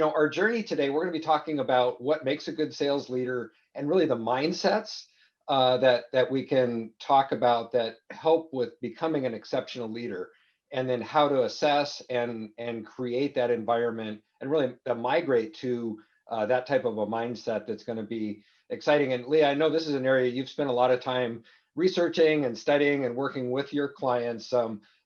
our journey today, we're going to be talking about what makes a good sales leader and really the mindsets that we can talk about that help with becoming an exceptional leader, and then how to assess and create that environment and really migrate to that type of a mindset that's going to be exciting. And Leah, I know this is an area you've spent a lot of time researching and studying and working with your clients.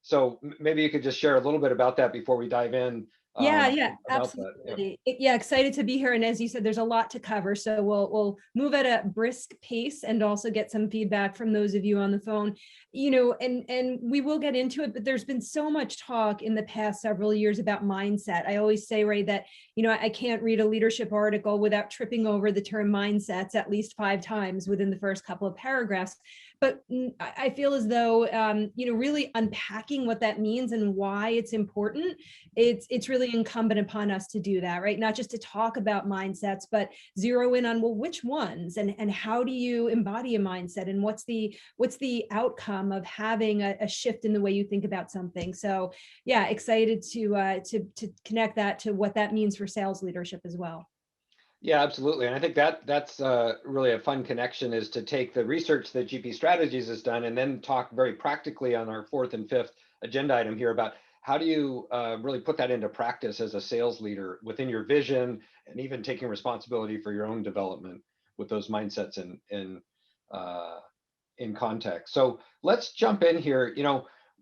So maybe you could just share a little bit about that before we dive in Yeah, about that. Yeah. absolutely. Yeah, excited to be here. And as you said, there's a lot to cover. So we'll move at a brisk pace and also get some feedback from those of you on the phone. And we will get into it, but there's been so much talk in the past several years about mindset. I always say, Ray, that, I can't read a leadership article without tripping over the term mindsets at least 5 times within the first couple of paragraphs. But I feel as though, really unpacking what that means and why it's important, it's really incumbent upon us to do that, right? Not just to talk about mindsets, but zero in on, well, which ones and how do you embody a mindset, and what's the outcome of having a shift in the way you think about something. So yeah, excited to connect that to what that means for sales leadership as well. Yeah, absolutely. And I think that's really a fun connection, is to take the research that GP Strategies has done and then talk very practically on our fourth and fifth agenda item here about how do you really put that into practice as a sales leader within your vision, and even taking responsibility for your own development with those mindsets in context. So let's jump in here.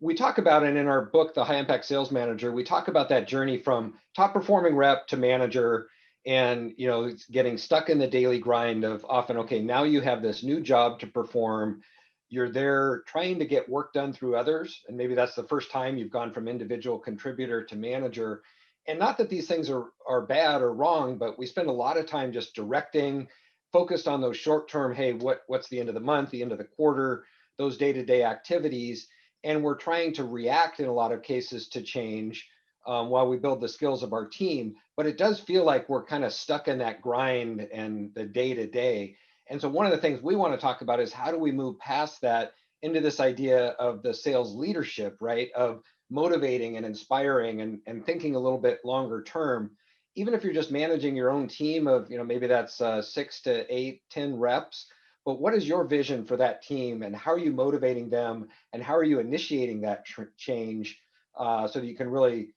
We talk about it in our book, The High Impact Sales Manager. We talk about that journey from top performing rep to manager, and it's getting stuck in the daily grind of often, okay, now you have this new job to perform. You're there trying to get work done through others, and maybe that's the first time you've gone from individual contributor to manager. And not that these things are bad or wrong, but we spend a lot of time just directing, focused on those short term, hey, what's the end of the month, the end of the quarter, those day-to-day activities. And we're trying to react in a lot of cases to change while we build the skills of our team. But it does feel like we're kind of stuck in that grind and the day-to-day. And so one of the things we want to talk about is, how do we move past that into this idea of the sales leadership, right? Of motivating and inspiring and thinking a little bit longer term. Even if you're just managing your own team of, maybe that's 6 to 8, 10 reps, but what is your vision for that team, and how are you motivating them, and how are you initiating that change so that you can really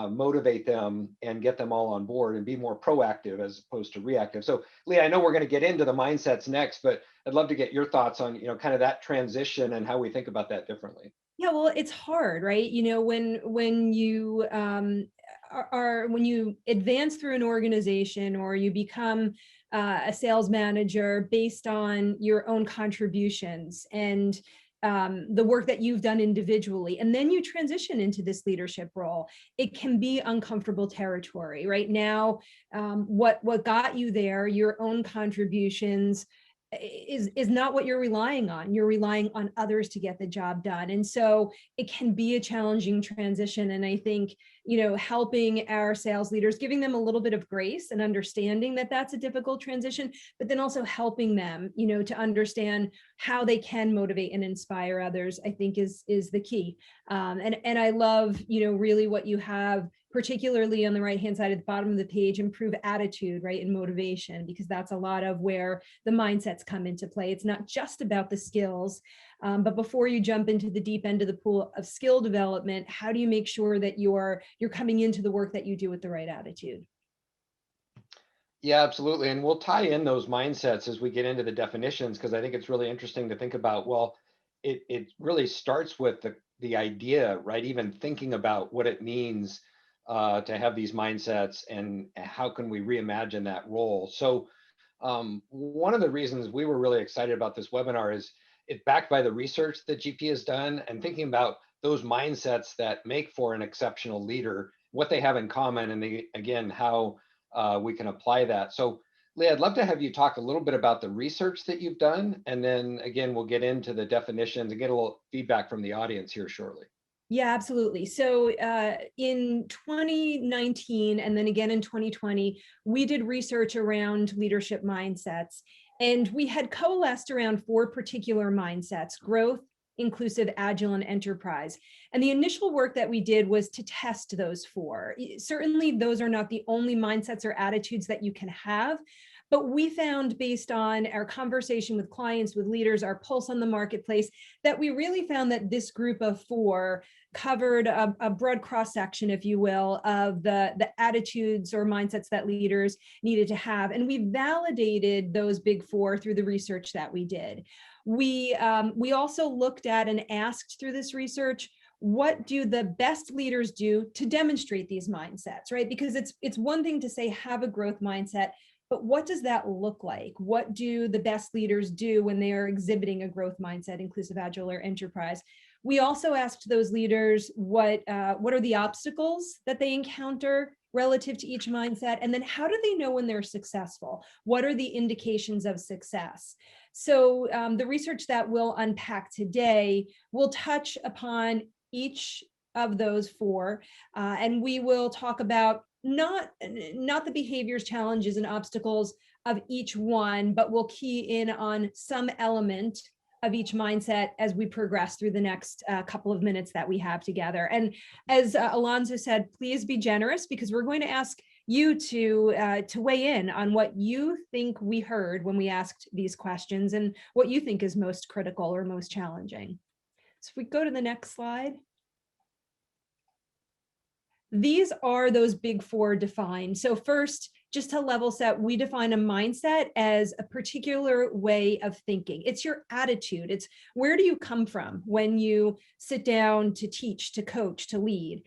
motivate them and get them all on board and be more proactive as opposed to reactive. So Leah, I know we're going to get into the mindsets next, but I'd love to get your thoughts on, kind of that transition and how we think about that differently. Yeah, well, it's hard, right? When you when you advance through an organization, or you become a sales manager based on your own contributions and the work that you've done individually, and then you transition into this leadership role, it can be uncomfortable territory. Right now, what got you there, your own contributions, is not what you're relying on. You're relying on others to get the job done. And so it can be a challenging transition. And I think, helping our sales leaders, giving them a little bit of grace and understanding that that's a difficult transition, but then also helping them, to understand how they can motivate and inspire others, I think is the key. And I love, really what you have, particularly on the right-hand side at the bottom of the page, improve attitude, right, and motivation, because that's a lot of where the mindsets come into play. It's not just about the skills, but before you jump into the deep end of the pool of skill development, how do you make sure that you're coming into the work that you do with the right attitude? Yeah, absolutely. And we'll tie in those mindsets as we get into the definitions, because I think it's really interesting to think about, well, it really starts with the idea, right? Even thinking about what it means to have these mindsets, and how can we reimagine that role. So one of the reasons we were really excited about this webinar is it's backed by the research that GP has done, and thinking about those mindsets that make for an exceptional leader, what they have in common, and again, how we can apply that. So Leah, I'd love to have you talk a little bit about the research that you've done, and then again, we'll get into the definitions and get a little feedback from the audience here shortly. Yeah, absolutely. So in 2019 and then again in 2020, we did research around leadership mindsets, and we had coalesced around 4 particular mindsets: growth, inclusive, agile, and enterprise. And the initial work that we did was to test those 4. Certainly, those are not the only mindsets or attitudes that you can have. But we found, based on our conversation with clients, with leaders, our pulse on the marketplace, that we really found that this group of 4 covered a broad cross-section, if you will, of the attitudes or mindsets that leaders needed to have. And we validated those big 4 through the research that we did. We also looked at and asked through this research, what do the best leaders do to demonstrate these mindsets, right? Because it's one thing to say, have a growth mindset, but what does that look like? What do the best leaders do when they are exhibiting a growth mindset, inclusive, agile, or enterprise? We also asked those leaders what are the obstacles that they encounter relative to each mindset, and then how do they know when they're successful? What are the indications of success? So the research that we'll unpack today will touch upon each of those 4, and we will talk about not the behaviors, challenges, and obstacles of each one, but we'll key in on some element of each mindset as we progress through the next couple of minutes that we have together. And as Alonso said, please be generous, because we're going to ask you to weigh in on what you think we heard when we asked these questions and what you think is most critical or most challenging. So if we go to the next slide. These are those big 4 defined. So first, just to level set, we define a mindset as a particular way of thinking. It's your attitude. It's where do you come from when you sit down to teach, to coach, to lead.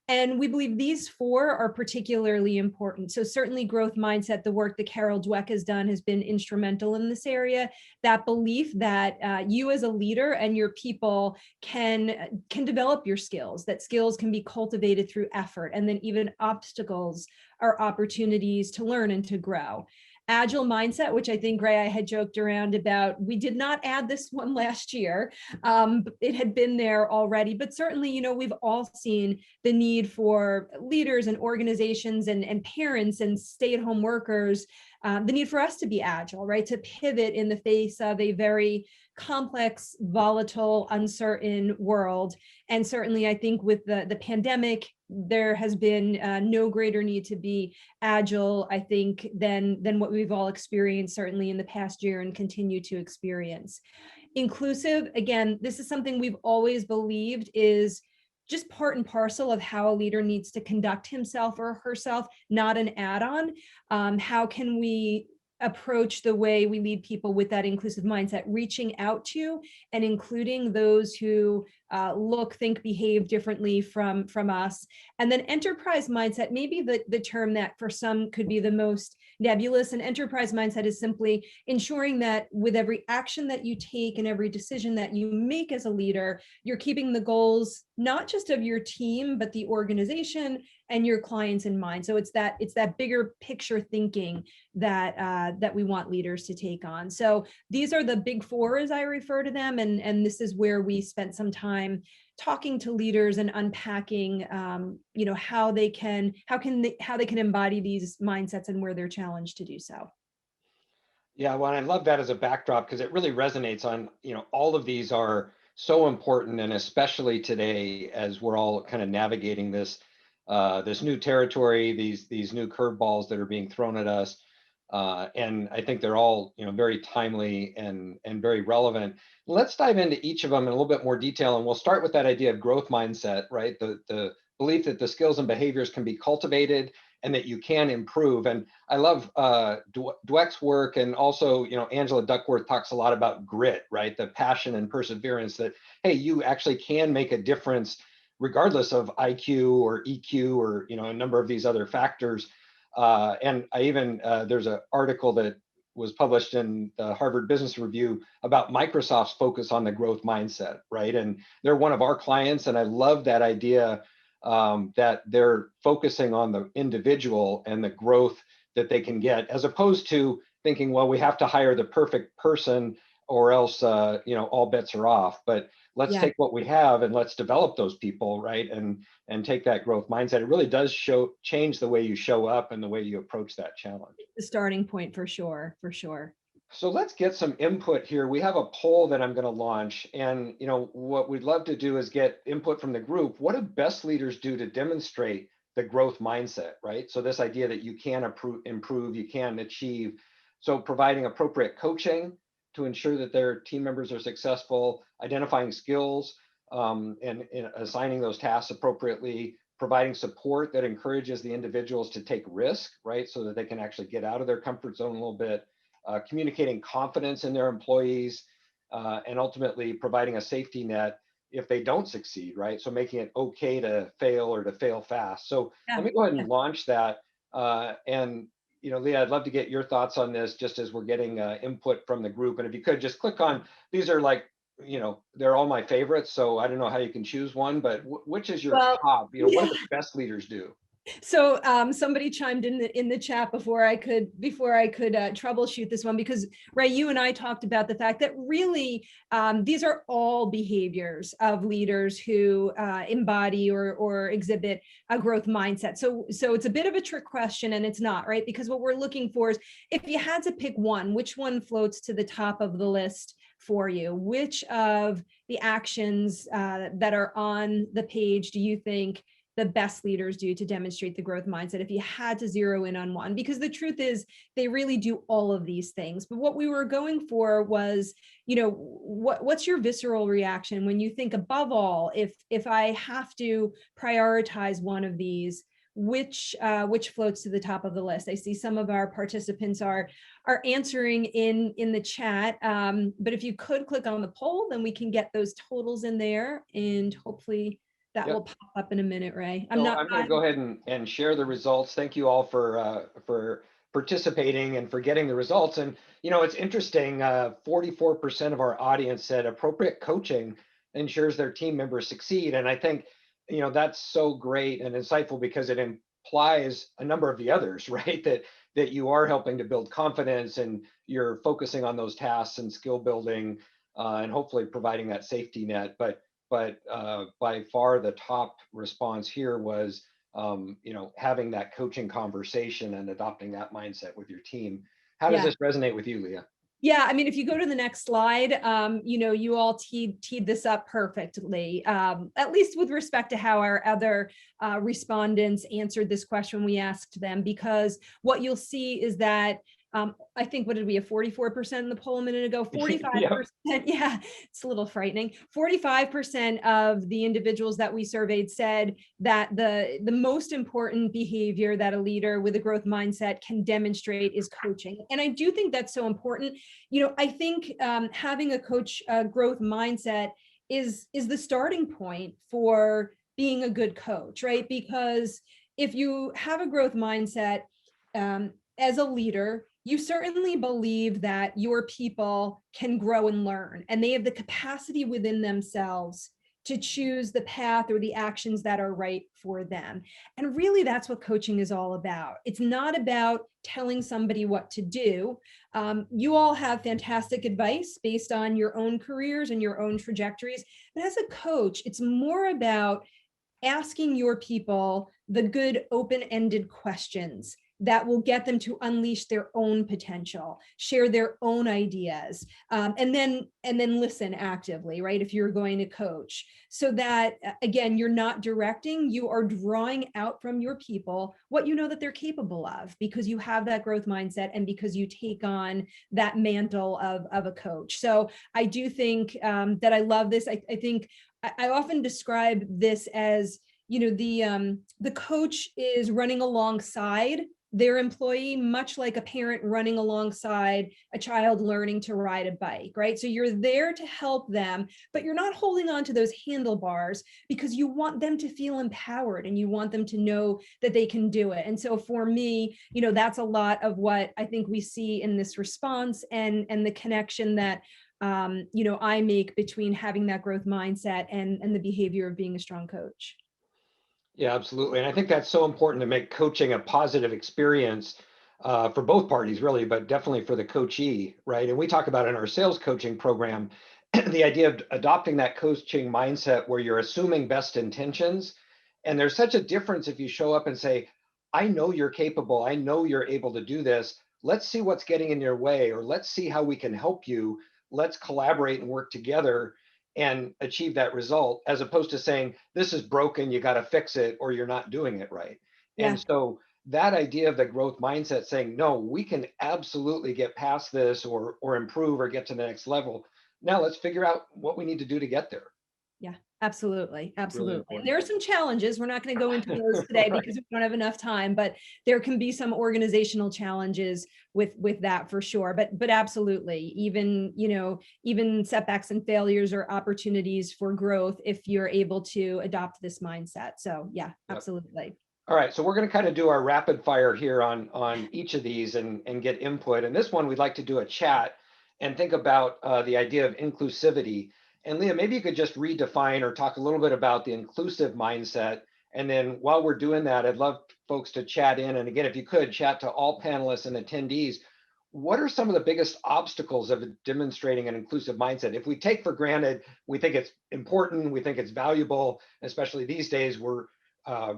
And we believe these 4 are particularly important. So certainly growth mindset, the work that Carol Dweck has done has been instrumental in this area. That belief that you as a leader and your people can develop your skills, that skills can be cultivated through effort, and then even obstacles are opportunities to learn and to grow. Agile mindset, which I think, Ray, I had joked around about. We did not add this one last year. It had been there already, but certainly, we've all seen the need for leaders and organizations and parents and stay-at-home workers, the need for us to be agile, right? To pivot in the face of a very complex, volatile, uncertain world. And certainly, I think with the pandemic, there has been no greater need to be agile, I think, than what we've all experienced, certainly in the past year, and continue to experience. Inclusive, again, this is something we've always believed is just part and parcel of how a leader needs to conduct himself or herself, not an add-on. How can we approach the way we lead people with that inclusive mindset, reaching out to and including those who look, think, behave differently from us. And then enterprise mindset, maybe the term that for some could be the most nebulous. And enterprise mindset is simply ensuring that with every action that you take and every decision that you make as a leader, you're keeping the goals not just of your team, but the organization and your clients in mind. So it's that bigger picture thinking that we want leaders to take on. So these are the big 4, as I refer to them, and this is where we spent some time talking to leaders and unpacking, how they can embody these mindsets and where they're challenged to do so. Yeah, well, I love that as a backdrop because it really resonates on, all of these are so important, and especially today as we're all kind of navigating this new territory, these new curveballs that are being thrown at us. And I think they're all, very timely and very relevant. Let's dive into each of them in a little bit more detail, and we'll start with that idea of growth mindset, right? The belief that the skills and behaviors can be cultivated and that you can improve. And I love Dweck's work, and also, Angela Duckworth talks a lot about grit, right? The passion and perseverance that, hey, you actually can make a difference regardless of IQ or EQ or, a number of these other factors. And I even, there's an article that was published in the Harvard Business Review about Microsoft's focus on the growth mindset, right? And they're one of our clients, and I love that idea that they're focusing on the individual and the growth that they can get, as opposed to thinking, well, we have to hire the perfect person or else, all bets are off. But let's take what we have and let's develop those people, right? And take that growth mindset. It really does change the way you show up and the way you approach that challenge. The starting point for sure. So let's get some input here. We have a poll that I'm going to launch, and what we'd love to do is get input from the group. What do best leaders do to demonstrate the growth mindset, right? So this idea that you can improve, you can achieve. So providing appropriate coaching to ensure that their team members are successful, identifying skills, and assigning those tasks appropriately, providing support that encourages the individuals to take risk, right? So that they can actually get out of their comfort zone a little bit, communicating confidence in their employees, and ultimately providing a safety net if they don't succeed, right? So making it okay to fail or to fail fast. So let Yeah. me go ahead and launch that. And Leah, I'd love to get your thoughts on this just as we're getting input from the group. And if you could just click on, these are like, they're all my favorites. So I don't know how you can choose one, but which is your Well, top, what yeah. do the best leaders do? So somebody chimed in the chat before I could troubleshoot this one, because Ray, you and I talked about the fact that really these are all behaviors of leaders who embody or exhibit a growth mindset. So it's a bit of a trick question, and it's not, right? Because what we're looking for is, if you had to pick one, which one floats to the top of the list for you? Which of the actions that are on the page do you think the best leaders do to demonstrate the growth mindset, if you had to zero in on one? Because the truth is, they really do all of these things. But what we were going for was, what's your visceral reaction when you think, above all, if I have to prioritize one of these, which floats to the top of the list? I see some of our participants are answering in the chat, but if you could click on the poll, then we can get those totals in there, and hopefully that will Yep. pop up in a minute, Ray. So I'm going to go ahead and share the results. Thank you all for participating and for getting the results. And it's interesting. 44% of our audience said appropriate coaching ensures their team members succeed. And I think that's so great and insightful, because it implies a number of the others, right? That you are helping to build confidence, and you're focusing on those tasks and skill building, and hopefully providing that safety net. But by far the top response here was having that coaching conversation and adopting that mindset with your team. How does Yeah. this resonate with you, Leah? Yeah, I mean, if you go to the next slide, you all teed this up perfectly, at least with respect to how our other respondents answered this question we asked them, because what you'll see is that I think, what did we have, 44% in the poll a minute ago? 45%. Yep. Yeah, it's a little frightening. 45% of the individuals that we surveyed said that the most important behavior that a leader with a growth mindset can demonstrate is coaching. And I do think that's so important. I think having a growth mindset is the starting point for being a good coach, right? Because if you have a growth mindset, as a leader, you certainly believe that your people can grow and learn, and they have the capacity within themselves to choose the path or the actions that are right for them. And really, that's what coaching is all about. It's not about telling somebody what to do. You all have fantastic advice based on your own careers and your own trajectories. But as a coach, it's more about asking your people the good open-ended questions that will get them to unleash their own potential, share their own ideas, and then listen actively, right? If you're going to coach, so that again, you're not directing, you are drawing out from your people what you know that they're capable of, because you have that growth mindset and because you take on that mantle of a coach. So I do think that I love this. I think I often describe this as, the coach is running alongside their employee, much like a parent running alongside a child learning to ride a bike, right? So you're there to help them, but you're not holding on to those handlebars, because you want them to feel empowered and you want them to know that they can do it. And so for me, that's a lot of what I think we see in this response, and the connection that I make between having that growth mindset and the behavior of being a strong coach. Yeah, absolutely. And I think that's so important to make coaching a positive experience for both parties, really, but definitely for the coachee, right? And we talk about in our sales coaching program, the idea of adopting that coaching mindset where you're assuming best intentions. And there's such a difference if you show up and say, I know you're capable, I know you're able to do this. let's see what's getting in your way, or let's see how we can help you. Let's collaborate and work together and achieve that result, as opposed to saying, this is broken, you got to fix it, or you're not doing it right. And Yeah. so that idea of the growth mindset, saying, no, we can absolutely get past this, or improve, or get to the next level. Now let's figure out what we need to do to get there. Yeah, absolutely. Really Absolutely. And important. there are some challenges. We're not going to go into those today Right. because we don't have enough time, but there can be some organizational challenges with that for sure. But absolutely, even, even setbacks and failures are opportunities for growth if you're able to adopt this mindset. So yeah, Yep. absolutely. All right, so we're going to kind of do our rapid fire here on each of these, and get input. And this one, we'd like to do a chat and think about the idea of inclusivity. And Leah, maybe you could just redefine or talk a little bit about the inclusive mindset. And then while we're doing that, I'd love folks to chat in. And again, if you could chat to all panelists and attendees, what are some of the biggest obstacles of demonstrating an inclusive mindset? If we take for granted, we think it's important, we think it's valuable, especially these days, we're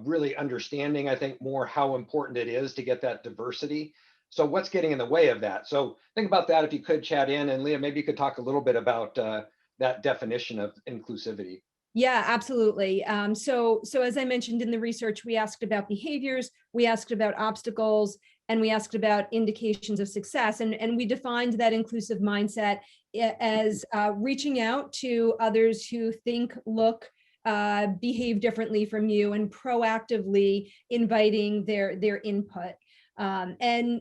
really understanding, I think, more how important it is to get that diversity. So what's getting in the way of that? So think about that if you could chat in. And Leah, maybe you could talk a little bit about that definition of inclusivity. Yeah, absolutely. So as I mentioned in the research, we asked about behaviors, we asked about obstacles, and we asked about indications of success. And we defined that inclusive mindset as reaching out to others who think, look, behave differently from you, and proactively inviting their input. And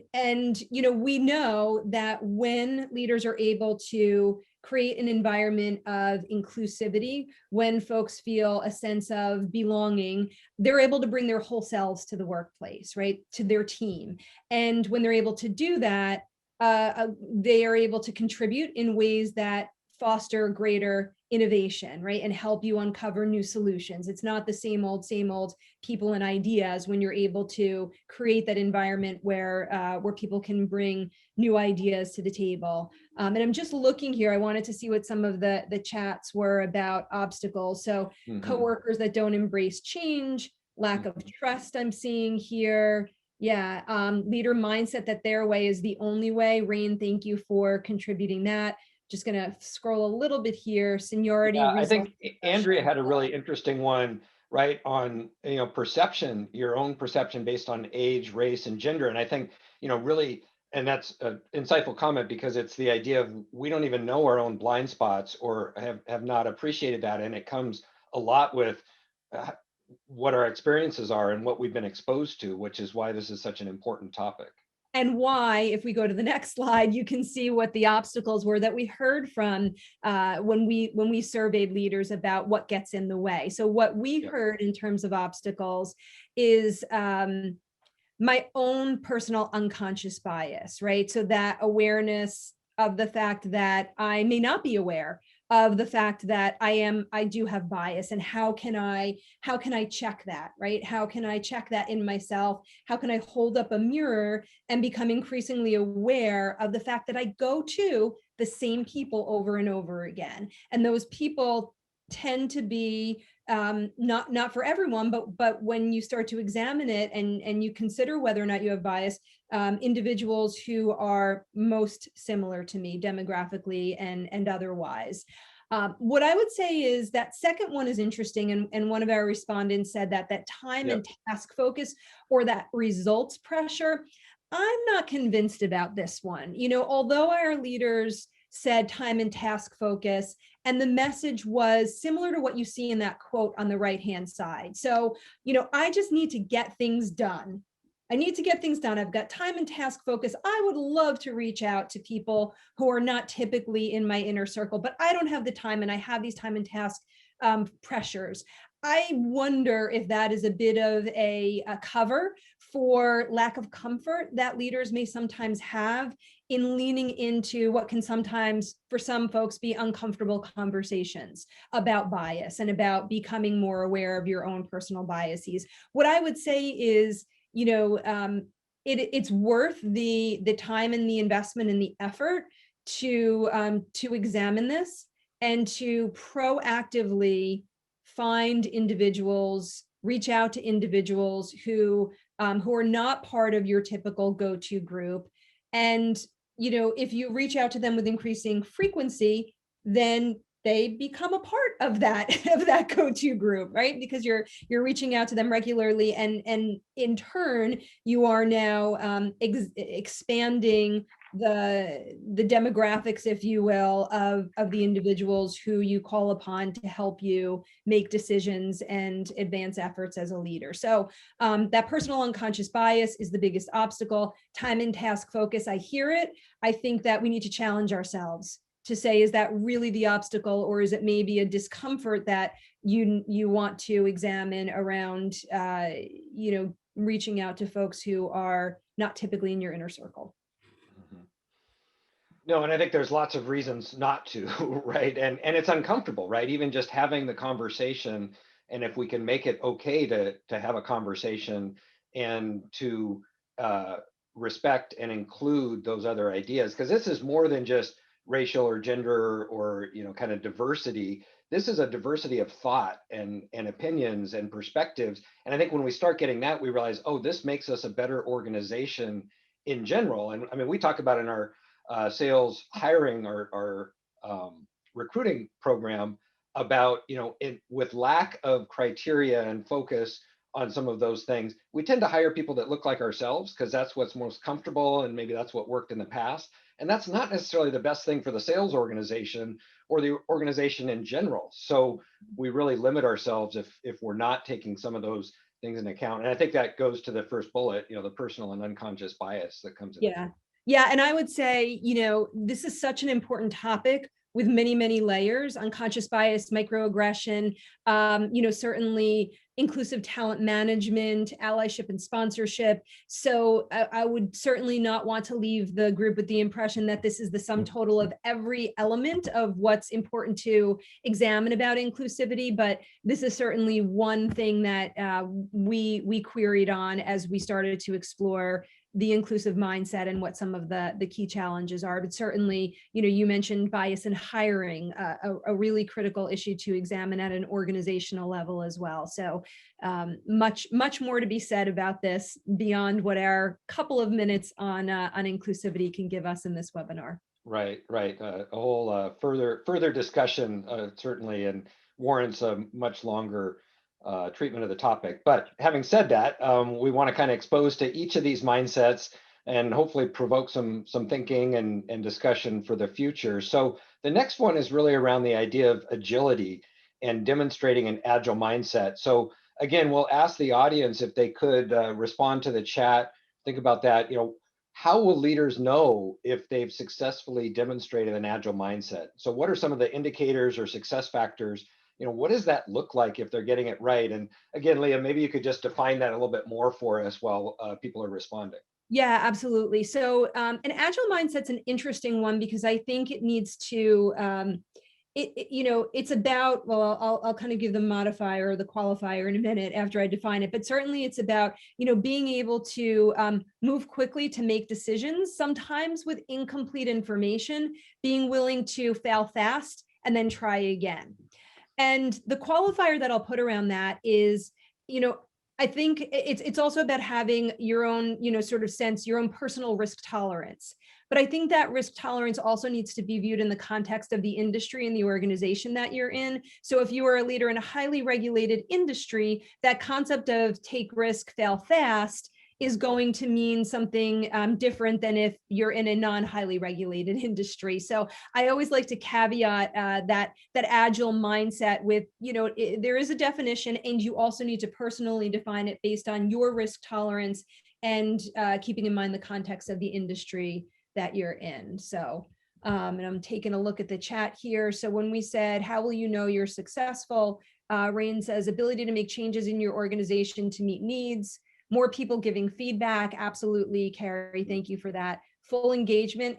we know that when leaders are able to create an environment of inclusivity, when folks feel a sense of belonging, they're able to bring their whole selves to the workplace, right? To their team. And when they're able to do that, they are able to contribute in ways that foster greater innovation, right? And help you uncover new solutions. It's not the same old people and ideas when you're able to create that environment where people can bring new ideas to the table. And I'm just looking here. I wanted to see what some of the chats were about obstacles. So coworkers that don't embrace change, lack of trust I'm seeing here. Yeah, leader mindset that their way is the only way. Rain, thank you for contributing that. Just gonna scroll a little bit here. Seniority, Yeah, I result, think Andrea had a really interesting one, right, on perception, your own perception based on age, race, and gender. And I think really, and that's an insightful comment, because it's the idea of we don't even know our own blind spots, or have not appreciated that, and it comes a lot with uh, what our experiences are and what we've been exposed to, which is why this is such an important topic. and why, if we go to the next slide, you can see what the obstacles were that we heard from when we surveyed leaders about what gets in the way. So what we Yep. heard in terms of obstacles is my own personal unconscious bias, right? So that awareness of the fact that I may not be aware of the fact that I do have bias, and how can I check that, right? How can I check that in myself? How can I hold up a mirror and become increasingly aware of the fact that I go to the same people over and over again, and those people tend to be not for everyone, but when you start to examine it and you consider whether or not you have bias, individuals who are most similar to me demographically and otherwise. What I would say is that second one is interesting, and one of our respondents said that time Yep. and task focus, or that results pressure. I'm not convinced about this one. Although our leaders said time and task focus, and the message was similar to what you see in that quote on the right-hand side. So, I just need to get things done. I need to get things done. I've got time and task focus. I would love to reach out to people who are not typically in my inner circle, but I don't have the time, and I have these time and task pressures. I wonder if that is a bit of a cover for lack of comfort that leaders may sometimes have in leaning into what can sometimes, for some folks, be uncomfortable conversations about bias and about becoming more aware of your own personal biases. What I would say is, it's worth the time and the investment and the effort to examine this and to proactively find individuals, reach out to individuals who are not part of your typical go-to group, And, if you reach out to them with increasing frequency, then they become a part of that of that go-to group, right? Because you're reaching out to them regularly, and in turn, you are now expanding the demographics, if you will, of the individuals who you call upon to help you make decisions and advance efforts as a leader. So that personal unconscious bias is the biggest obstacle. Time and task focus, I hear it. I think that we need to challenge ourselves to say, is that really the obstacle, or is it maybe a discomfort that you want to examine around, reaching out to folks who are not typically in your inner circle? Mhm. No, and I think there's lots of reasons not to, right? And it's uncomfortable, right? Even just having the conversation, and if we can make it okay to have a conversation and to respect and include those other ideas, because this is more than just racial or gender or kind of diversity. This is a diversity of thought and opinions and perspectives. And I think when we start getting that, we realize, oh, this makes us a better organization in general. And I mean, we talk about in our sales hiring or recruiting program about with lack of criteria and focus on some of those things, we tend to hire people that look like ourselves because that's what's most comfortable and maybe that's what worked in the past, and that's not necessarily the best thing for the sales organization or the organization in general. So we really limit ourselves if we're not taking some of those things into account. And I think that goes to the first bullet, the personal and unconscious bias that comes into Yeah. play. Yeah. And I would say, this is such an important topic with many, many layers: unconscious bias, microaggression, certainly inclusive talent management, allyship and sponsorship. So I would certainly not want to leave the group with the impression that this is the sum total of every element of what's important to examine about inclusivity. But this is certainly one thing that we queried on as we started to explore the inclusive mindset and what some of the key challenges are. But certainly, you mentioned bias in hiring, a really critical issue to examine at an organizational level as well. So much more to be said about this beyond what our couple of minutes on inclusivity can give us in this webinar. Right, right. A whole further discussion certainly, and warrants a much longer treatment of the topic. But having said that, we want to kind of expose to each of these mindsets and hopefully provoke some thinking and discussion for the future. So the next one is really around the idea of agility and demonstrating an agile mindset. So again, we'll ask the audience if they could respond to the chat. Think about that. How will leaders know if they've successfully demonstrated an agile mindset? So what are some of the indicators or success factors? What does that look like if they're getting it right? And again, Leah, maybe you could just define that a little bit more for us while people are responding. Yeah, absolutely. So an agile mindset's an interesting one because I think it needs to it's about, well, I'll kind of give the modifier or the qualifier in a minute after I define it, but certainly it's about, being able to move quickly to make decisions, sometimes with incomplete information, being willing to fail fast and then try again. And the qualifier that I'll put around that is, you know, I think it's also about having your own, sort of sense, your own personal risk tolerance. But I think that risk tolerance also needs to be viewed in the context of the industry and the organization that you're in. So if you are a leader in a highly regulated industry, that concept of take risk, fail fast is going to mean something different than if you're in a non-highly regulated industry. So I always like to caveat that agile mindset with, there is a definition, and you also need to personally define it based on your risk tolerance and keeping in mind the context of the industry that you're in. So, and I'm taking a look at the chat here. So when we said, how will you know you're successful? Rain says, ability to make changes in your organization to meet needs. More people giving feedback. Absolutely, Carrie. Thank you for that. Full engagement.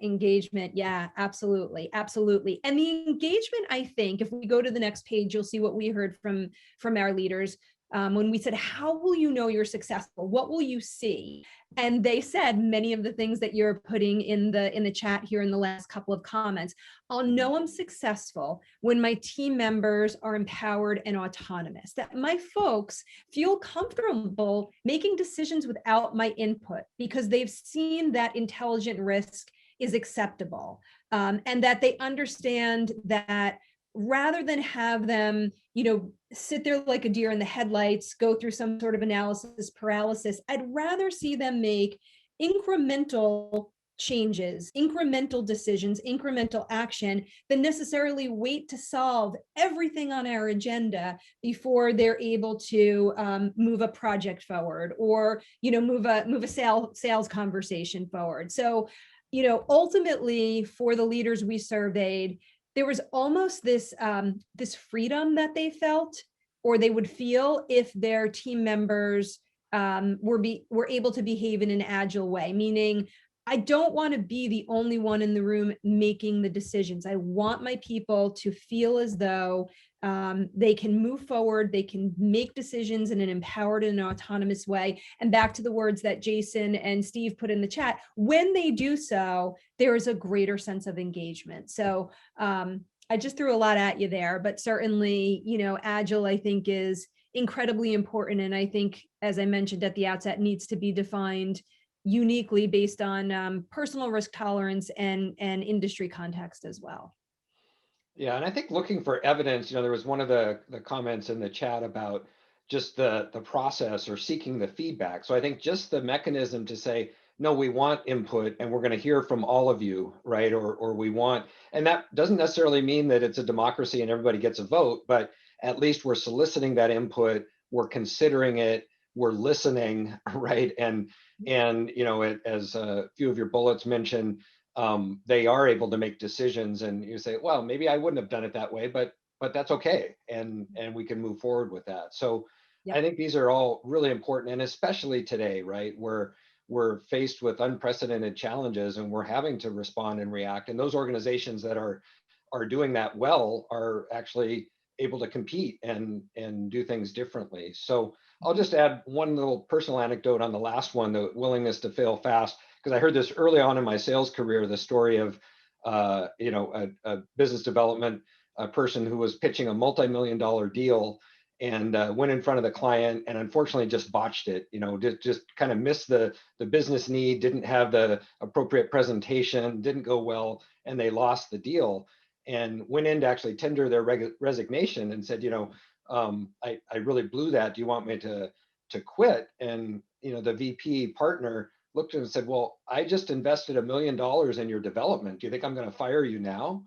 Yeah, absolutely. Absolutely. And the engagement, I think, if we go to the next page, you'll see what we heard from our leaders. when we said, how will you know you're successful? What will you see? And they said many of the things that you're putting in the chat here in the last couple of comments. I'll know I'm successful when my team members are empowered and autonomous, that my folks feel comfortable making decisions without my input because they've seen that intelligent risk is acceptable, and that they understand that rather than have them, sit there like a deer in the headlights, go through some sort of analysis paralysis, I'd rather see them make incremental changes, incremental decisions, incremental action than necessarily wait to solve everything on our agenda before they're able to move a project forward, or move a sales conversation forward. So ultimately, for the leaders we surveyed, there was almost this freedom that they felt, or they would feel, if their team members were able to behave in an agile way, meaning I don't want to be the only one in the room making the decisions. I want my people to feel as though they can move forward, they can make decisions in an empowered and autonomous way. And back to the words that Jason and Steve put in the chat, when they do so, there is a greater sense of engagement. So I just threw a lot at you there, but certainly, Agile, I think, is incredibly important. And I think, as I mentioned at the outset, needs to be defined uniquely based on personal risk tolerance and industry context as well. Yeah, and I think looking for evidence, there was one of the comments in the chat about just the process or seeking the feedback. So I think just the mechanism to say, no, we want input and we're going to hear from all of you, right? Or we want, and that doesn't necessarily mean that it's a democracy and everybody gets a vote, but at least we're soliciting that input, we're considering it, we're listening, right? And as a few of your bullets mentioned, they are able to make decisions, and you say, well, maybe I wouldn't have done it that way, but that's okay, and we can move forward with that. So I Yep. think these are all really important, and especially today, right, where we're faced with unprecedented challenges and we're having to respond and react, and those organizations that are doing that well are actually able to compete and do things differently. So I'll just add one little personal anecdote on the last one, the willingness to fail fast, because I heard this early on in my sales career, the story of a business development person who was pitching a multi-million-dollar deal and went in front of the client and unfortunately just botched it, just kind of missed the business need, didn't have the appropriate presentation, didn't go well, and they lost the deal and went in to actually tender their resignation and said, I really blew that. Do you want me to quit? And the VP partner looked at him and said, well, I just invested $1 million in your development. Do you think I'm going to fire you now?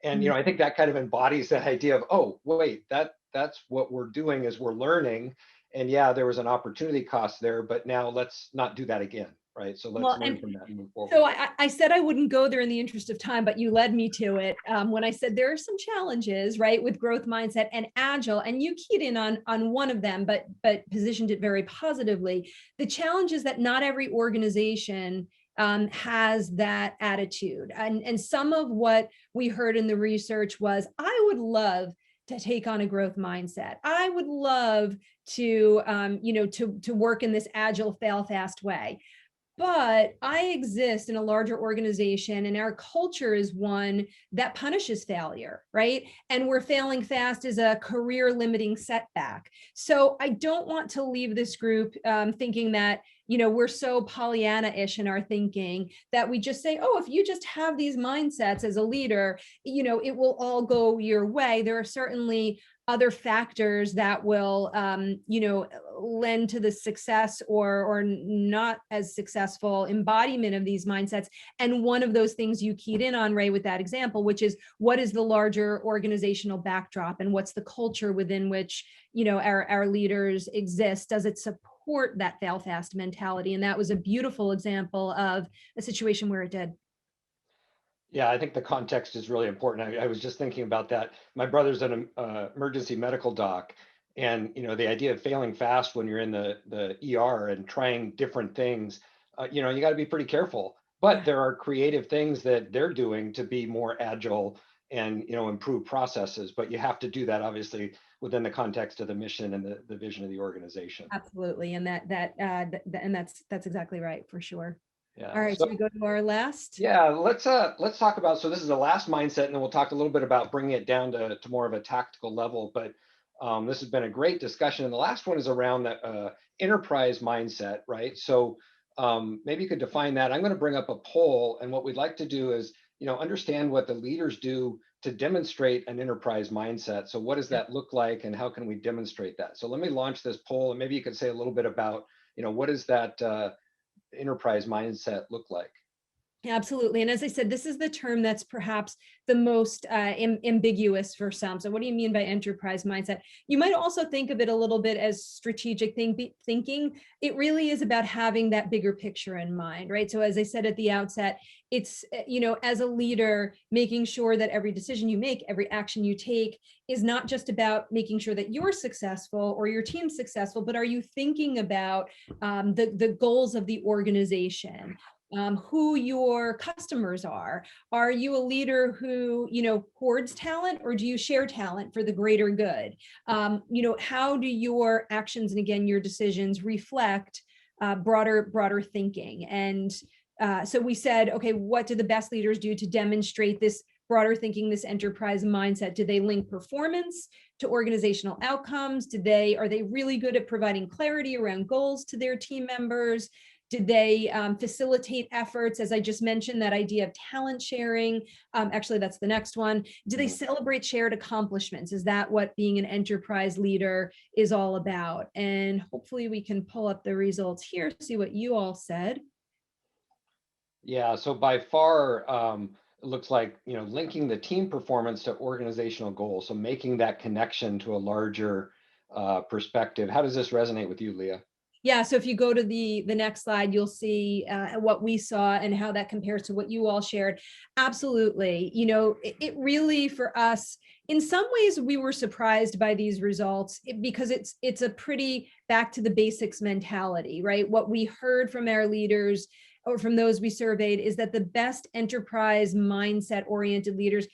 And I think that kind of embodies that idea of, oh, wait, that's what we're doing, is we're learning. And yeah, there was an opportunity cost there, but now let's not do that again, right? So let's learn from that and move forward. So I said I wouldn't go there in the interest of time, but you led me to it when I said there are some challenges, right, with growth mindset and agile, and you keyed in on one of them, but positioned it very positively. The challenge is that not every organization has that attitude, and some of what we heard in the research was, I would love to take on a growth mindset. I would love to to work in this agile fail fast way. But I exist in a larger organization, and our culture is one that punishes failure, right? And where failing fast is a career limiting setback. So I don't want to leave this group thinking that, we're so Pollyanna-ish in our thinking that we just say, oh, if you just have these mindsets as a leader, it will all go your way. There are certainly other factors that will lend to the success or not as successful embodiment of these mindsets. And one of those things you keyed in on, Ray, with that example, which is, what is the larger organizational backdrop and what's the culture within which our leaders exist? Does it support that fail fast mentality? And that was a beautiful example of a situation where it did. Yeah, I think the context is really important. I was just thinking about that. My brother's an emergency medical doc, and the idea of failing fast when you're in the ER and trying different things, you got to be pretty careful. But there are creative things that they're doing to be more agile and improve processes. But you have to do that obviously within the context of the mission and the vision of the organization. Absolutely. And and that's exactly right, for sure. All Yeah. right, So so we go to our last. yeah, let's talk about, so this is the last mindset, and then we'll talk a little bit about bringing it down to more of a tactical level. But this has been a great discussion. And the last one is around the enterprise mindset, right? So maybe you could define that. I'm going to bring up a poll, and what we'd like to do is, understand what the leaders do to demonstrate an enterprise mindset. So what does that look like, and how can we demonstrate that? So let me launch this poll, and maybe you could say a little bit about, what does that enterprise mindset look like? Absolutely. And as I said, this is the term that's perhaps the most ambiguous for some. So what do you mean by enterprise mindset? You might also think of it a little bit as strategic thinking. It really is about having that bigger picture in mind, right? So as I said at the outset, it's, as a leader, making sure that every decision you make, every action you take is not just about making sure that you're successful or your team's successful, but are you thinking about the goals of the organization? Who your customers are. Are you a leader who, hoards talent, or do you share talent for the greater good? How do your actions and, again, your decisions reflect broader thinking? And so we said, okay, what do the best leaders do to demonstrate this broader thinking, this enterprise mindset? Do they link performance to organizational outcomes? Are they really good at providing clarity around goals to their team members? Did they facilitate efforts? As I just mentioned, that idea of talent sharing. Actually, that's the next one. Do they celebrate shared accomplishments? Is that what being an enterprise leader is all about? And hopefully we can pull up the results here, see what you all said. Yeah, so by far, it looks like, linking the team performance to organizational goals. So making that connection to a larger perspective. How does this resonate with you, Leah? Yeah, so if you go to the next slide, you'll see what we saw and how that compares to what you all shared. Absolutely. It really, for us, in some ways, we were surprised by these results because it's a pretty back to the basics mentality, right? What we heard from our leaders or from those we surveyed is that the best enterprise mindset oriented leaders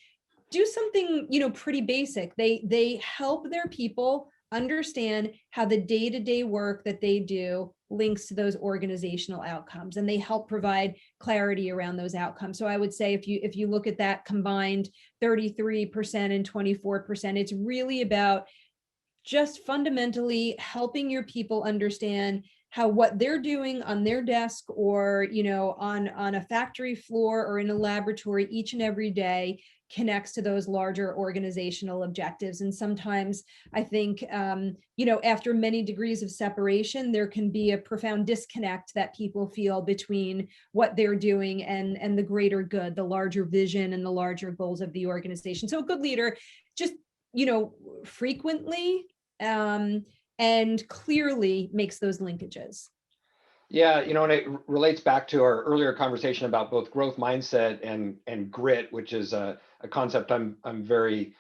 do something, pretty basic. They help their people understand how the day-to-day work that they do links to those organizational outcomes, and they help provide clarity around those outcomes. So I would say if you look at that combined 33% and 24%, it's really about just fundamentally helping your people understand how what they're doing on their desk or on a factory floor or in a laboratory each and every day connects to those larger organizational objectives. And sometimes I think after many degrees of separation, there can be a profound disconnect that people feel between what they're doing and the greater good, the larger vision and the larger goals of the organization. So a good leader just frequently and clearly makes those linkages. Yeah, and it relates back to our earlier conversation about both growth mindset and grit, which is a concept I'm very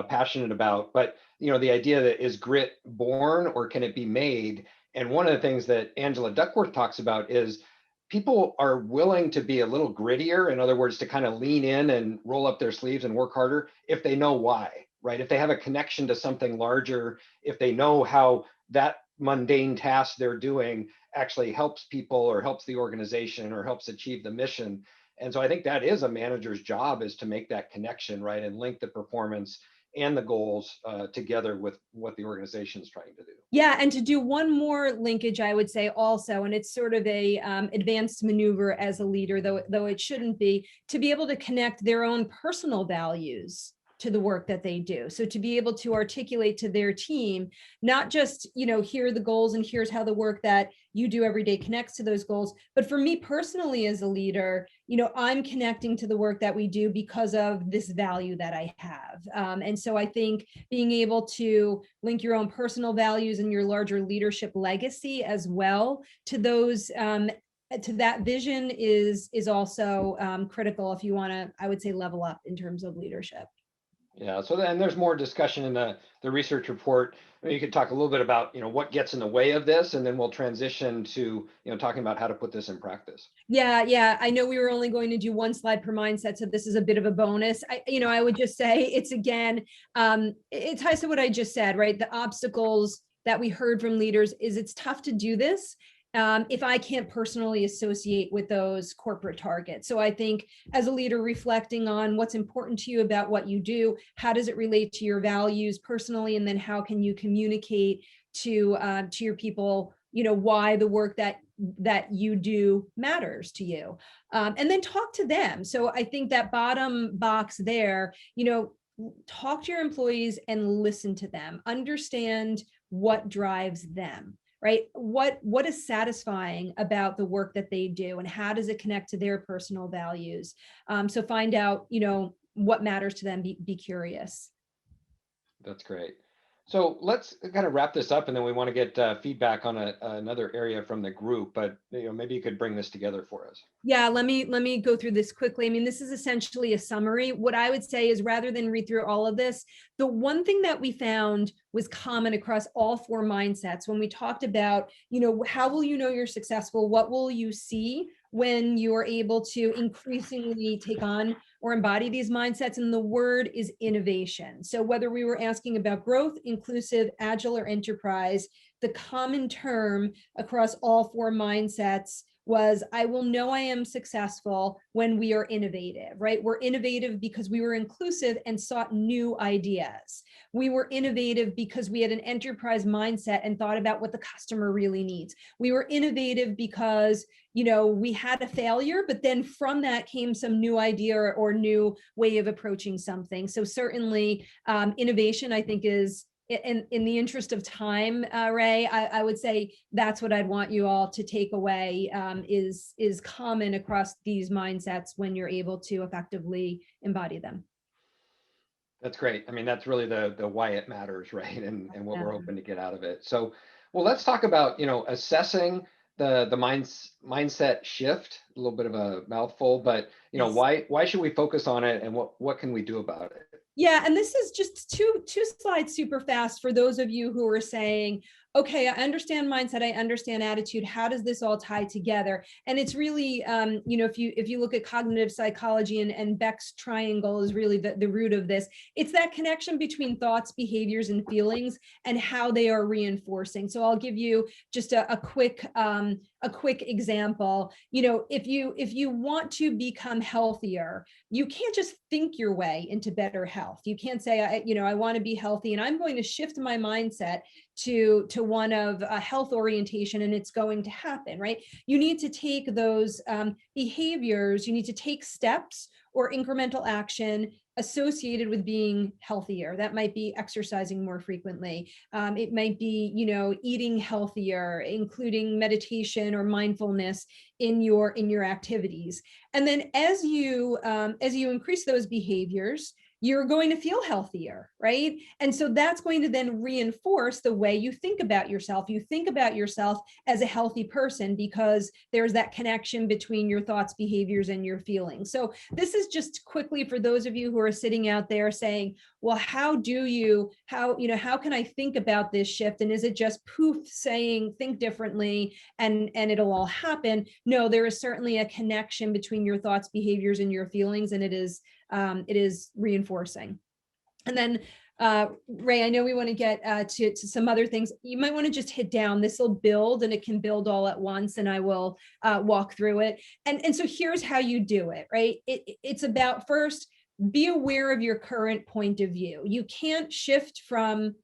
passionate about. But the idea that is grit born or can it be made? And one of the things that Angela Duckworth talks about is people are willing to be a little grittier. In other words, to kind of lean in and roll up their sleeves and work harder if they know why, right? If they have a connection to something larger, if they know how that mundane task they're doing actually helps people or helps the organization or helps achieve the mission. And so I think that is a manager's job, is to make that connection, right? And link the performance and the goals together with what the organization is trying to do. Yeah, and to do one more linkage, I would say also, and it's sort of a advanced maneuver as a leader, though it shouldn't be able to connect their own personal values to the work that they do. So to be able to articulate to their team, not just, here are the goals and here's how the work that you do every day connects to those goals. But for me personally as a leader, I'm connecting to the work that we do because of this value that I have. And so I think being able to link your own personal values and your larger leadership legacy as well to those to that vision is also critical if you want to, I would say, level up in terms of leadership. Yeah, so then there's more discussion in the research report. You could talk a little bit about, what gets in the way of this, and then we'll transition to, talking about how to put this in practice. Yeah, yeah. I know we were only going to do one slide per mindset, so this is a bit of a bonus. I would just say it's again, it ties to what I just said, right? The obstacles that we heard from leaders is it's tough to do this if I can't personally associate with those corporate targets. So I think as a leader, reflecting on what's important to you about what you do, how does it relate to your values personally, and then how can you communicate to your people, why the work that you do matters to you, and then talk to them. So I think that bottom box there, talk to your employees and listen to them, understand what drives them, right? What is satisfying about the work that they do, and how does it connect to their personal values? So find out, what matters to them. Be curious. That's great. So let's kind of wrap this up, and then we want to get feedback on another area from the group. But maybe you could bring this together for us. Yeah, let me go through this quickly. I mean, this is essentially a summary. What I would say is, rather than read through all of this, the one thing that we found was common across all four mindsets when we talked about, how will you know you're successful? What will you see when you are able to increasingly take on or embody these mindsets? And the word is innovation. So whether we were asking about growth, inclusive, agile, or enterprise, the common term across all four mindsets was, I will know I am successful when we are innovative, right? We're innovative because we were inclusive and sought new ideas. We were innovative because we had an enterprise mindset and thought about what the customer really needs. We were innovative because, we had a failure, but then from that came some new idea or new way of approaching something. So certainly innovation, I think, is in the interest of time, Ray, I would say that's what I'd want you all to take away, is common across these mindsets when you're able to effectively embody them. That's great. I mean, that's really the why it matters, right? And what Yeah. we're hoping to get out of it. So, well, let's talk about, assessing the mindset shift. A little bit of a mouthful, but Yes. why should we focus on it, and what can we do about it? Yeah, and this is just two slides super fast for those of you who are saying, okay, I understand mindset, I understand attitude. How does this all tie together? And it's really, if you look at cognitive psychology, and Beck's triangle is really the root of this. It's that connection between thoughts, behaviors, and feelings, and how they are reinforcing. So I'll give you just a quick example. If you want to become healthier, you can't just think your way into better health. You can't say, I want to be healthy and I'm going to shift my mindset to one of health orientation, and it's going to happen, right? You need to take those behaviors, you need to take steps or incremental action associated with being healthier. That might be exercising more frequently. It might be, eating healthier, including meditation or mindfulness in your activities. And then as you increase those behaviors, you're going to feel healthier, right? And so that's going to then reinforce the way you think about yourself. You think about yourself as a healthy person because there's that connection between your thoughts, behaviors, and your feelings. So this is just quickly for those of you who are sitting out there saying, well, how can I think about this shift? And is it just poof saying think differently and it'll all happen? No, there is certainly a connection between your thoughts, behaviors, and your feelings, and it is reinforcing. And then Ray, I know we want to get to some other things. You might want to just hit down. This will build, and it can build all at once, and I will walk through it. And so here's how you do it, right? It's about, first, be aware of your current point of view. You can't shift from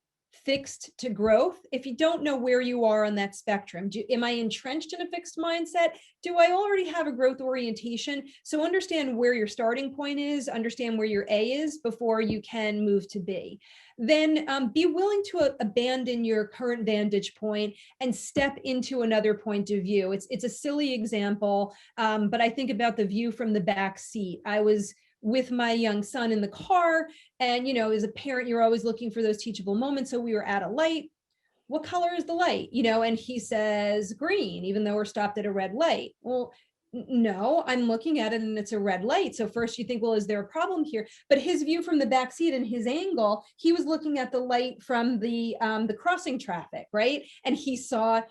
fixed to growth if you don't know where you are on that spectrum. Am I entrenched in a fixed mindset? Do I already have a growth orientation? So understand where your starting point is, understand where your A is before you can move to B. Then be willing to abandon your current vantage point and step into another point of view. It's a silly example, but I think about the view from the back seat. I was with my young son in the car, and as a parent, you're always looking for those teachable moments. So we were at a light. What color is the light? And he says green, even though we're stopped at a red light. Well, No, I'm looking at it and it's a red light. So first you think, well, is there a problem here? But his view from the back seat and his angle, he was looking at the light from the crossing traffic, right? And he saw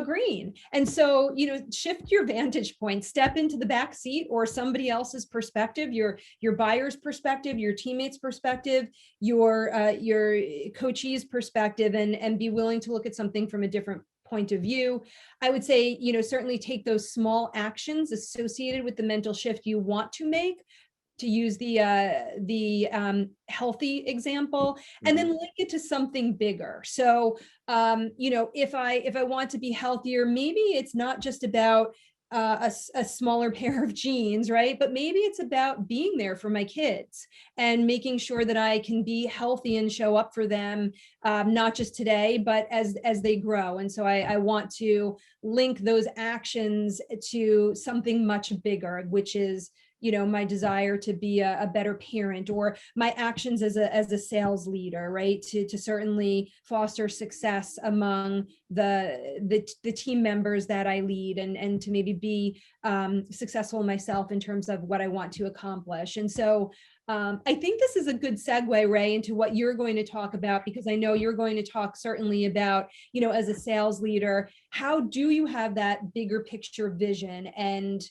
green. And so, shift your vantage point, step into the back seat or somebody else's perspective, your buyer's perspective, your teammates' perspective, your coachee's perspective, and be willing to look at something from a different point of view. I would say, certainly take those small actions associated with the mental shift you want to make, to use the healthy example, and then link it to something bigger. So, if I want to be healthier, maybe it's not just about a smaller pair of jeans, right? But maybe it's about being there for my kids and making sure that I can be healthy and show up for them, not just today, but as they grow. And so I want to link those actions to something much bigger, which is my desire to be a better parent, or my actions as a sales leader, right? To certainly foster success among the team members that I lead, and to maybe be successful myself in terms of what I want to accomplish. And so I think this is a good segue, Ray, into what you're going to talk about, because I know you're going to talk certainly about, as a sales leader, how do you have that bigger picture vision and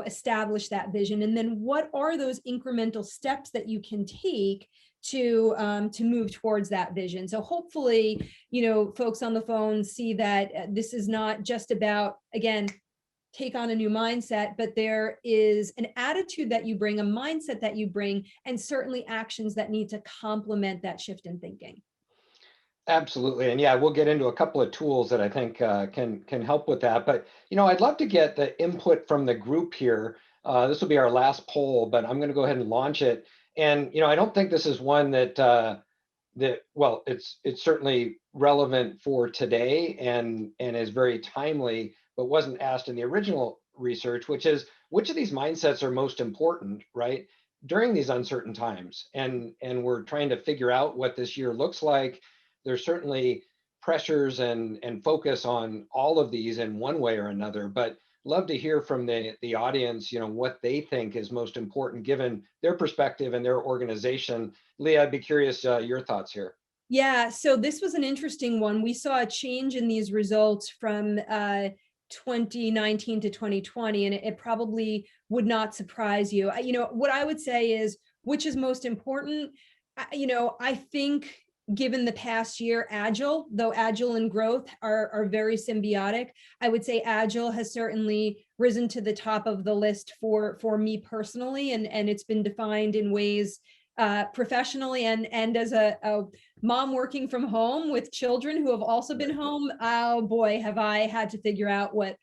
establish that vision, and then what are those incremental steps that you can take to move towards that vision. So hopefully, folks on the phone see that this is not just about, again, take on a new mindset, but there is an attitude that you bring, a mindset that you bring, and certainly actions that need to complement that shift in thinking. Absolutely, and yeah, we'll get into a couple of tools that I think can help with that. But I'd love to get the input from the group here. This will be our last poll, but I'm going to go ahead and launch it. And I don't think this is one that well, it's certainly relevant for today and is very timely, but wasn't asked in the original research, which is which of these mindsets are most important, right, during these uncertain times. And we're trying to figure out what this year looks like. There's certainly pressures and focus on all of these in one way or another, but love to hear from the audience, what they think is most important given their perspective and their organization. Leah, I'd be curious your thoughts here. Yeah, so this was an interesting one. We saw a change in these results from 2019 to 2020, and it probably would not surprise you. What I would say is, which is most important? I think given the past year, Agile, though Agile and growth are very symbiotic, I would say Agile has certainly risen to the top of the list for me personally, and it's been defined in ways professionally and as a mom working from home with children who have also been home. Oh boy, have I had to figure out what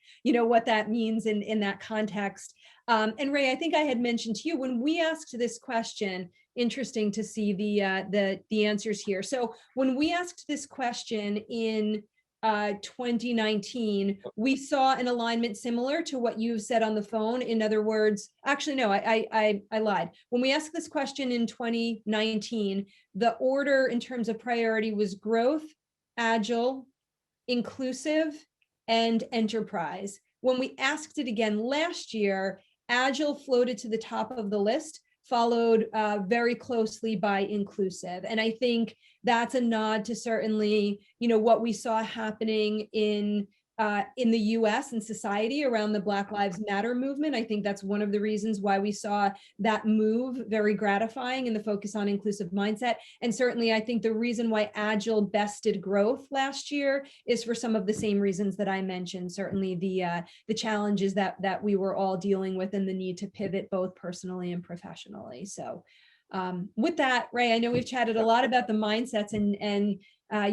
that means in that context. And Ray, I think I had mentioned to you when we asked this question. Interesting to see the answers here. So when we asked this question in 2019, we saw an alignment similar to what you said on the phone. In other words, actually, no, I lied. When we asked this question in 2019, the order in terms of priority was growth, agile, inclusive, and enterprise. When we asked it again last year, agile floated to the top of the list, followed very closely by inclusive. And I think that's a nod to certainly, what we saw happening in the US and society around the Black Lives Matter movement. I think that's one of the reasons why we saw that move very gratifying in the focus on inclusive mindset. And certainly I think the reason why Agile bested growth last year is for some of the same reasons that I mentioned. Certainly the challenges that we were all dealing with and the need to pivot both personally and professionally. So with that, Ray, I know we've chatted a lot about the mindsets, and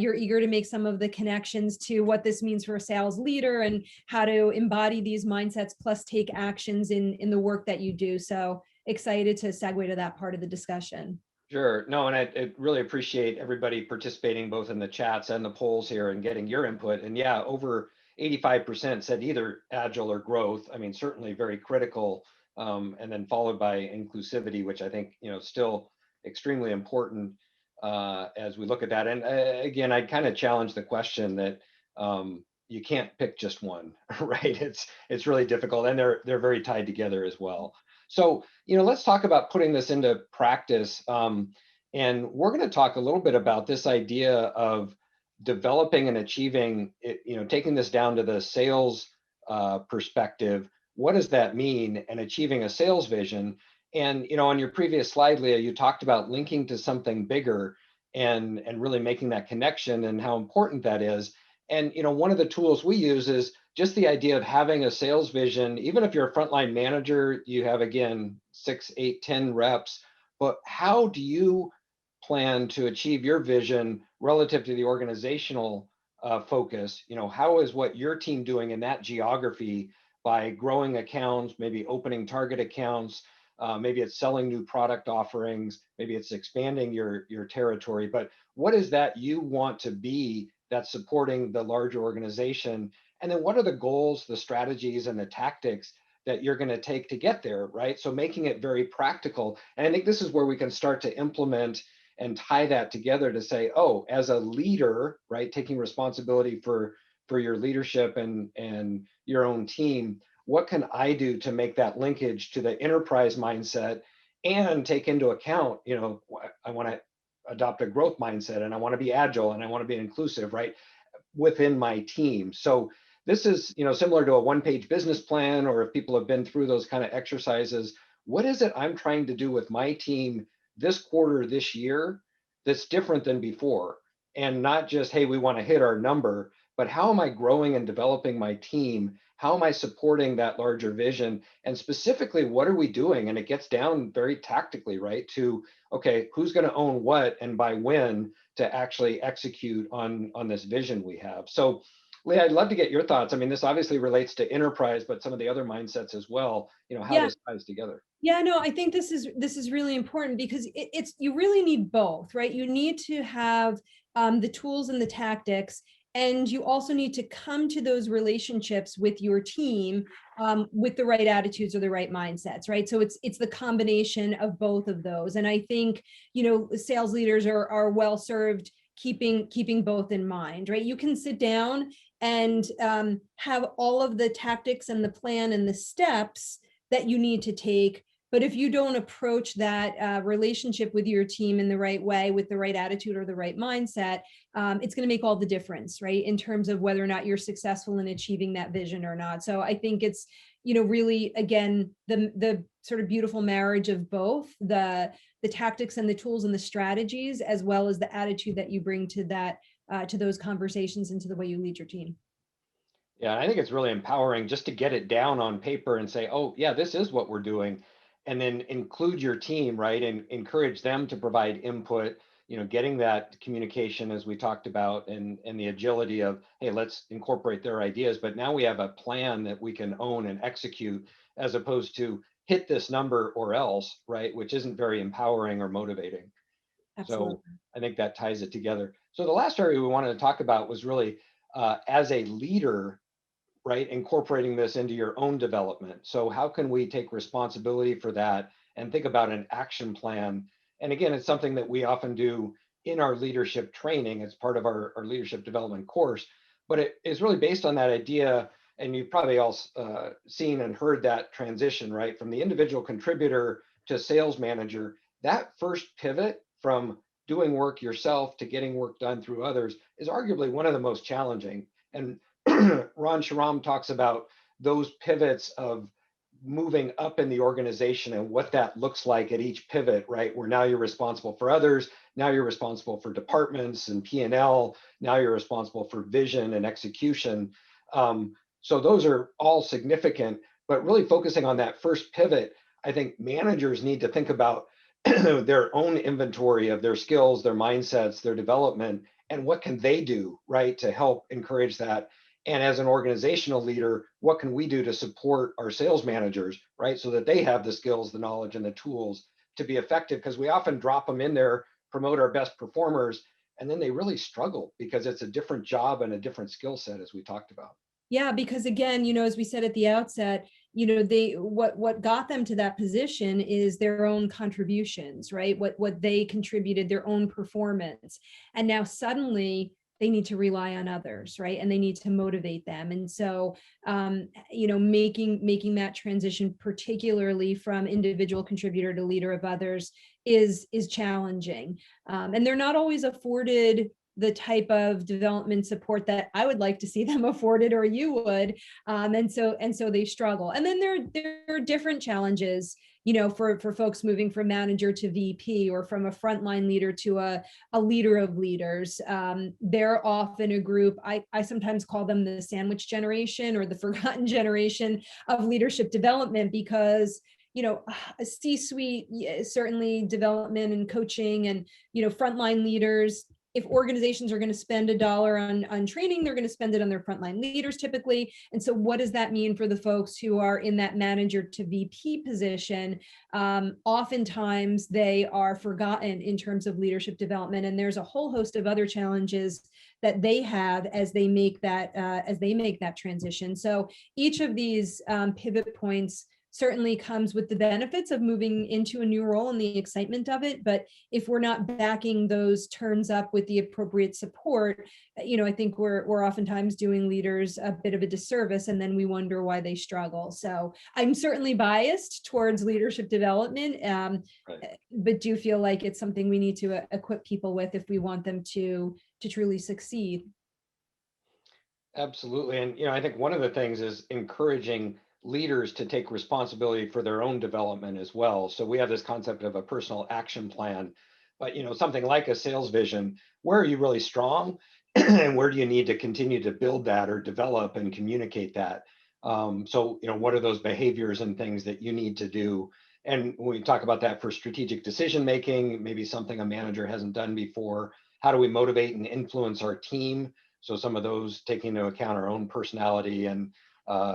you're eager to make some of the connections to what this means for a sales leader and how to embody these mindsets plus take actions in the work that you do. So excited to segue to that part of the discussion. Sure. No, and I really appreciate everybody participating both in the chats and the polls here and getting your input. And yeah, over 85% said either agile or growth. I mean, certainly very critical. And then followed by inclusivity, which I think, still extremely important as we look at that. And again, I kind of challenge the question that, you can't pick just one, right? It's really difficult, and they're very tied together as well. So, let's talk about putting this into practice. And we're going to talk a little bit about this idea of developing and achieving it, taking this down to the sales perspective. What does that mean? And achieving a sales vision. And on your previous slide, Leah, you talked about linking to something bigger and really making that connection and how important that is. And one of the tools we use is just the idea of having a sales vision. Even if you're a frontline manager, you have, again, 6, 8, 10 reps. But how do you plan to achieve your vision relative to the organizational focus? How is what your team doing in that geography by growing accounts, maybe opening target accounts, maybe it's selling new product offerings, maybe it's expanding your territory. But what is that you want to be that's supporting the larger organization? And then what are the goals, the strategies, and the tactics that you're going to take to get there, right? So making it very practical. And I think this is where we can start to implement and tie that together to say, oh, as a leader, right, taking responsibility for your leadership and your own team, what can I do to make that linkage to the enterprise mindset and take into account, I want to adopt a growth mindset, and I want to be agile, and I want to be inclusive, right, within my team. So this is, similar to a one-page business plan, or if people have been through those kind of exercises, what is it I'm trying to do with my team this quarter, this year, that's different than before? And not just, hey, we want to hit our number, but how am I growing and developing my team? How am I supporting that larger vision? And specifically, what are we doing? And it gets down very tactically, right, to, okay, who's going to own what and by when to actually execute on this vision we have. So, Leah, I'd love to get your thoughts. I mean, this obviously relates to enterprise, but some of the other mindsets as well, how Yeah. this ties together. Yeah, no, I think this is really important because it's you really need both, right? You need to have the tools and the tactics, and you also need to come to those relationships with your team with the right attitudes or the right mindsets, right? So it's the combination of both of those, and I think sales leaders are well served keeping both in mind, right? You can sit down and have all of the tactics and the plan and the steps that you need to take. But if you don't approach that relationship with your team in the right way, with the right attitude or the right mindset, it's going to make all the difference, right? In terms of whether or not you're successful in achieving that vision or not. So I think it's, really, again, the sort of beautiful marriage of both the tactics and the tools and the strategies, as well as the attitude that you bring to that, to those conversations and to the way you lead your team. Yeah, I think it's really empowering just to get it down on paper and say, oh, yeah, this is what we're doing. And then include your team, right? And encourage them to provide input, getting that communication as we talked about, and the agility of, hey, let's incorporate their ideas. But now we have a plan that we can own and execute, as opposed to hit this number or else, right? Which isn't very empowering or motivating. So Absolutely. I think that ties it together. So the last area we wanted to talk about was really as a leader, right, incorporating this into your own development. So how can we take responsibility for that and think about an action plan? And again, it's something that we often do in our leadership training. It's part of our leadership development course, but it is really based on that idea. And you've probably all seen and heard that transition, right, from the individual contributor to sales manager. That first pivot from doing work yourself to getting work done through others is arguably one of the most challenging. And Ron Sharam talks about those pivots of moving up in the organization and what that looks like at each pivot, right? Where now you're responsible for others, now you're responsible for departments and P&L, now you're responsible for vision and execution. So those are all significant, but really focusing on that first pivot, I think managers need to think about their own inventory of their skills, their mindsets, their development, and what can they do, right, to help encourage that. And as an organizational leader, what can we do to support our sales managers, right? So that they have the skills, the knowledge, and the tools to be effective, because we often drop them in there, promote our best performers, and then they really struggle because it's a different job and a different skill set, as we talked about. Yeah, because again, as we said at the outset, they what got them to that position is their own contributions, right? What they contributed, their own performance. And now suddenly they need to rely on others, right? And they need to motivate them. And so, making that transition, particularly from individual contributor to leader of others, is challenging. And they're not always afforded the type of development support that I would like to see them afforded, or you would. And so they struggle. And then there are different challenges, for folks moving from manager to VP, or from a frontline leader to a leader of leaders. They're often a group, I sometimes call them the sandwich generation, or the forgotten generation of leadership development, because a C-suite, certainly development and coaching, and frontline leaders, if organizations are going to spend $1 on training, they're going to spend it on their frontline leaders typically. And so what does that mean for the folks who are in that manager to VP position? Oftentimes they are forgotten in terms of leadership development. And there's a whole host of other challenges that they have as they make that transition. So each of these pivot points certainly comes with the benefits of moving into a new role and the excitement of it. But if we're not backing those turns up with the appropriate support, I think we're oftentimes doing leaders a bit of a disservice, and then we wonder why they struggle. So I'm certainly biased towards leadership development, Right. but do feel like it's something we need to equip people with if we want them to truly succeed. Absolutely. And, I think one of the things is encouraging leaders to take responsibility for their own development as well. So we have this concept of a personal action plan, but, something like a sales vision, where are you really strong and where do you need to continue to build that or develop and communicate that? So, what are those behaviors and things that you need to do? And when we talk about that for strategic decision making, maybe something a manager hasn't done before, how do we motivate and influence our team? So some of those taking into account our own personality and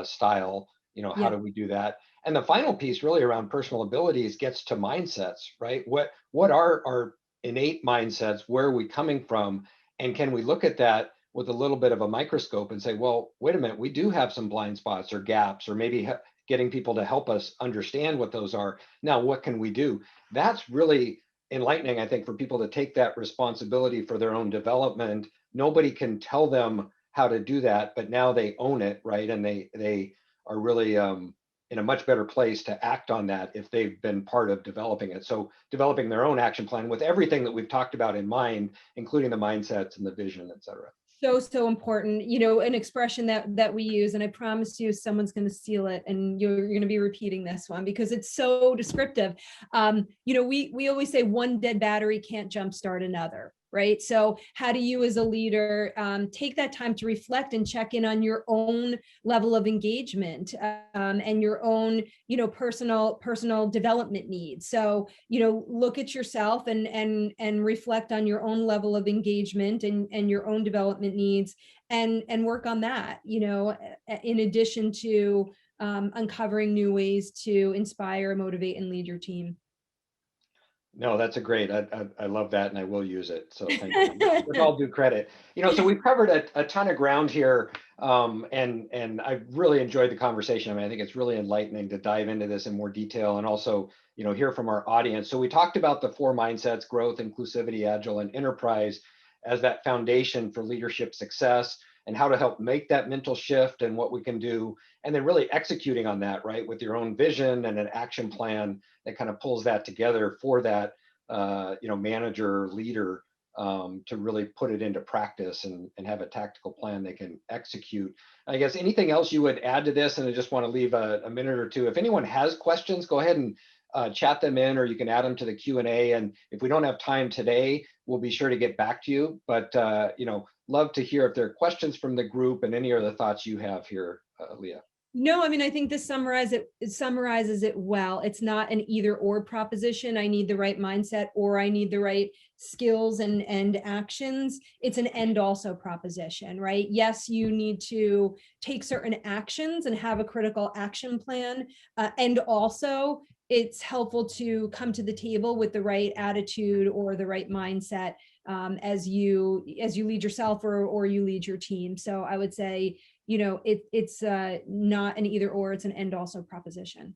style, how Yeah. do we do that? And the final piece really around personal abilities gets to mindsets, right? What are our innate mindsets? Where are we coming from? And can we look at that with a little bit of a microscope and say, well, wait a minute, we do have some blind spots or gaps, or maybe getting people to help us understand what those are. Now, what can we do? That's really enlightening, I think, for people to take that responsibility for their own development. Nobody can tell them how to do that, but now they own it, right? And they are really in a much better place to act on that if they've been part of developing it. So developing their own action plan with everything that we've talked about in mind, including the mindsets and the vision, et cetera. So important. An expression that we use, and I promise you someone's going to steal it, and you're going to be repeating this one because it's so descriptive. We always say one dead battery can't jumpstart another, right? So how do you as a leader take that time to reflect and check in on your own level of engagement, and your own personal development needs? So look at yourself and reflect on your own level of engagement and your own development needs, and work on that, in addition to uncovering new ways to inspire, motivate, and lead your team. No, that's a great. I love that, and I will use it. So thank you. With all due credit, so we've covered a ton of ground here, and I really enjoyed the conversation. I mean, I think it's really enlightening to dive into this in more detail, and also hear from our audience. So we talked about the 4 mindsets: growth, inclusivity, agile, and enterprise, as that foundation for leadership success, and how to help make that mental shift and what we can do, and then really executing on that, right, with your own vision and an action plan that kind of pulls that together for that manager leader, to really put it into practice and have a tactical plan they can execute. I guess anything else you would add to this? And I just want to leave a minute or two. If anyone has questions, go ahead and chat them in, or you can add them to the Q&A. And if we don't have time today, we'll be sure to get back to you. But love to hear if there are questions from the group and any other thoughts you have here, Leah. No, I mean, I think this summarizes it well. It's not an either or proposition. I need the right mindset, or I need the right skills and actions. It's an and also proposition, right? Yes, you need to take certain actions and have a critical action plan. And also it's helpful to come to the table with the right attitude or the right mindset, as you lead yourself, or you lead your team. So I would say, it's not an either or, it's an and also proposition.